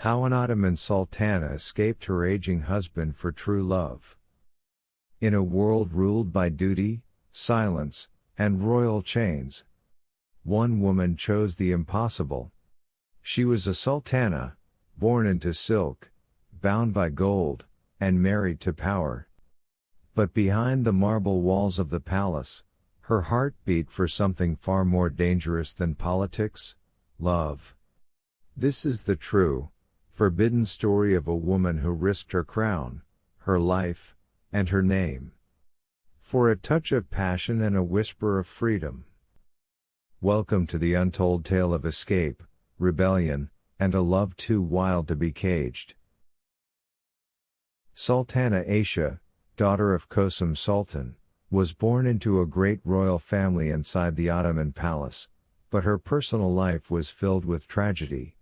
How an Ottoman Sultana escaped her aging husband for true love. In a world ruled by duty, silence, and royal chains, one woman chose the impossible. She was a sultana, born into silk, bound by gold, and married to power. But behind the marble walls of the palace, her heart beat for something far more dangerous than politics: love. This is the true, forbidden story of a woman who risked her crown, her life, and her name, for a touch of passion and a whisper of freedom. Welcome to the untold tale of escape, rebellion, and a love too wild to be caged. Sultana Aisha, daughter of Ottoman Sultan, was born into a great royal family inside the Ottoman palace, but her personal life was filled with tragedy.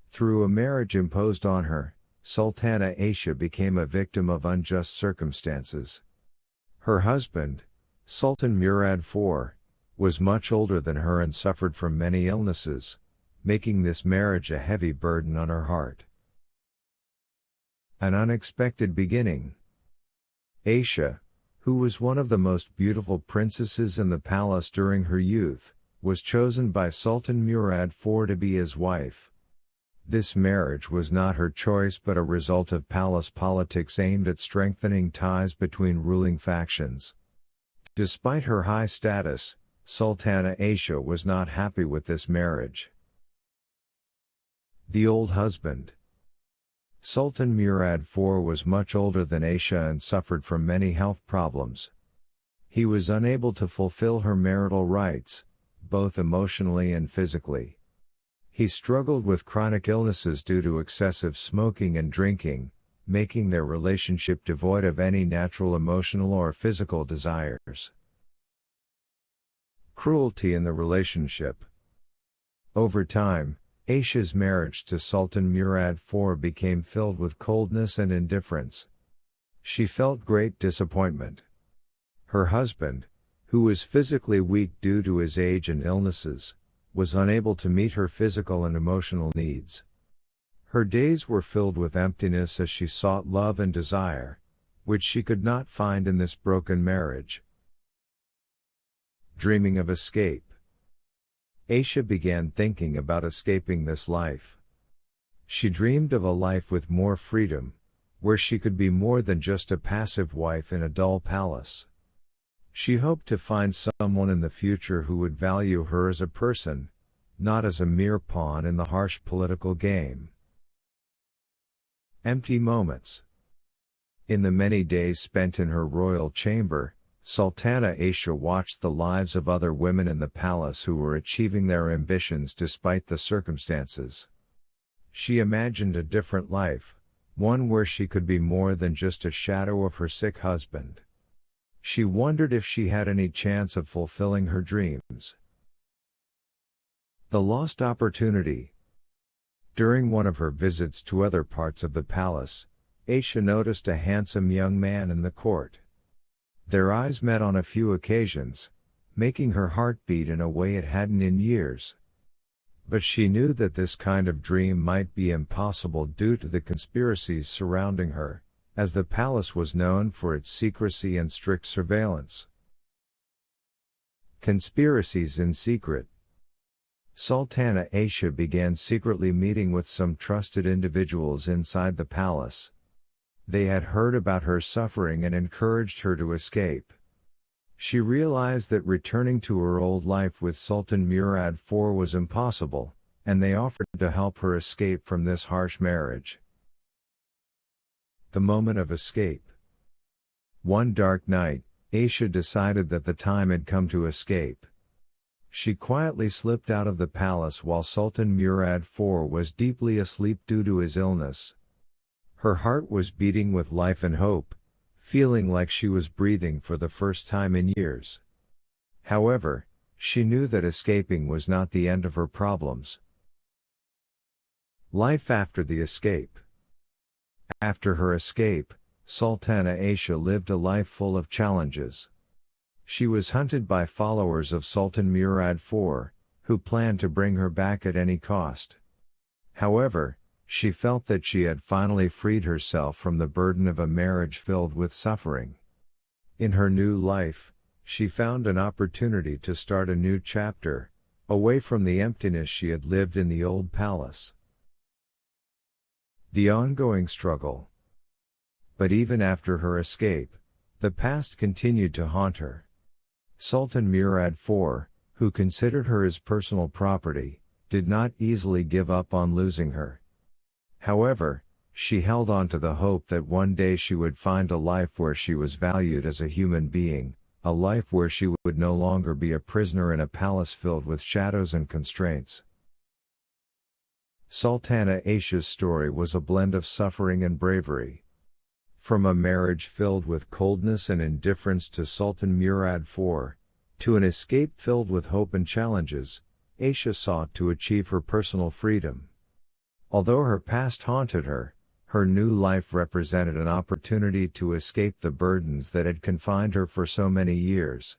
Through a marriage imposed on her, Sultana Aisha became a victim of unjust circumstances. Her husband, Sultan Murad IV, was much older than her and suffered from many illnesses, making this marriage a heavy burden on her heart. An unexpected beginning. Aisha, who was one of the most beautiful princesses in the palace during her youth, was chosen by Sultan Murad IV to be his wife. This marriage was not her choice but a result of palace politics aimed at strengthening ties between ruling factions. Despite her high status, Sultana Aisha was not happy with this marriage. The old husband. Sultan Murad IV was much older than Aisha and suffered from many health problems. He was unable to fulfill her marital rights, both emotionally and physically. He struggled with chronic illnesses due to excessive smoking and drinking, making their relationship devoid of any natural emotional or physical desires. Cruelty in the relationship. Over time, Aisha's marriage to Sultan Murad IV became filled with coldness and indifference. She felt great disappointment. Her husband, who was physically weak due to his age and illnesses, was unable to meet her physical and emotional needs. Her days were filled with emptiness as she sought love and desire, which she could not find in this broken marriage. Dreaming of escape. Aisha began thinking about escaping this life. She dreamed of a life with more freedom, where she could be more than just a passive wife in a dull palace. She hoped to find someone in the future who would value her as a person, not as a mere pawn in the harsh political game. Empty moments. In the many days spent in her royal chamber, Sultana Aisha watched the lives of other women in the palace who were achieving their ambitions despite the circumstances. She imagined a different life, one where she could be more than just a shadow of her sick husband. She wondered if she had any chance of fulfilling her dreams. The lost opportunity. During one of her visits to other parts of the palace, Aisha noticed a handsome young man in the court. Their eyes met on a few occasions, making her heart beat in a way it hadn't in years. But she knew that this kind of dream might be impossible due to the conspiracies surrounding her, as the palace was known for its secrecy and strict surveillance. Conspiracies in secret. Sultana Aisha began secretly meeting with some trusted individuals inside the palace. They had heard about her suffering and encouraged her to escape. She realized that returning to her old life with Sultan Murad IV was impossible, and they offered to help her escape from this harsh marriage. The moment of escape. One dark night, Aisha decided that the time had come to escape. She quietly slipped out of the palace while Sultan Murad IV was deeply asleep due to his illness. Her heart was beating with life and hope, feeling like she was breathing for the first time in years. However, she knew that escaping was not the end of her problems. Life after the escape. After her escape, Sultana Aisha lived a life full of challenges. She was hunted by followers of Sultan Murad IV, who planned to bring her back at any cost. However, She felt that she had finally freed herself from the burden of a marriage filled with suffering. In her new life, she found an opportunity to start a new chapter, away from the emptiness she had lived in the old palace. The ongoing struggle. But even after her escape, the past continued to haunt her. Sultan Murad IV, who considered her his personal property, did not easily give up on losing her. However, she held on to the hope that one day she would find a life where she was valued as a human being, a life where she would no longer be a prisoner in a palace filled with shadows and constraints. Sultana Aisha's story was a blend of suffering and bravery. From a marriage filled with coldness and indifference to Sultan Murad IV, to an escape filled with hope and challenges, Aisha sought to achieve her personal freedom. Although her past haunted her, her new life represented an opportunity to escape the burdens that had confined her for so many years.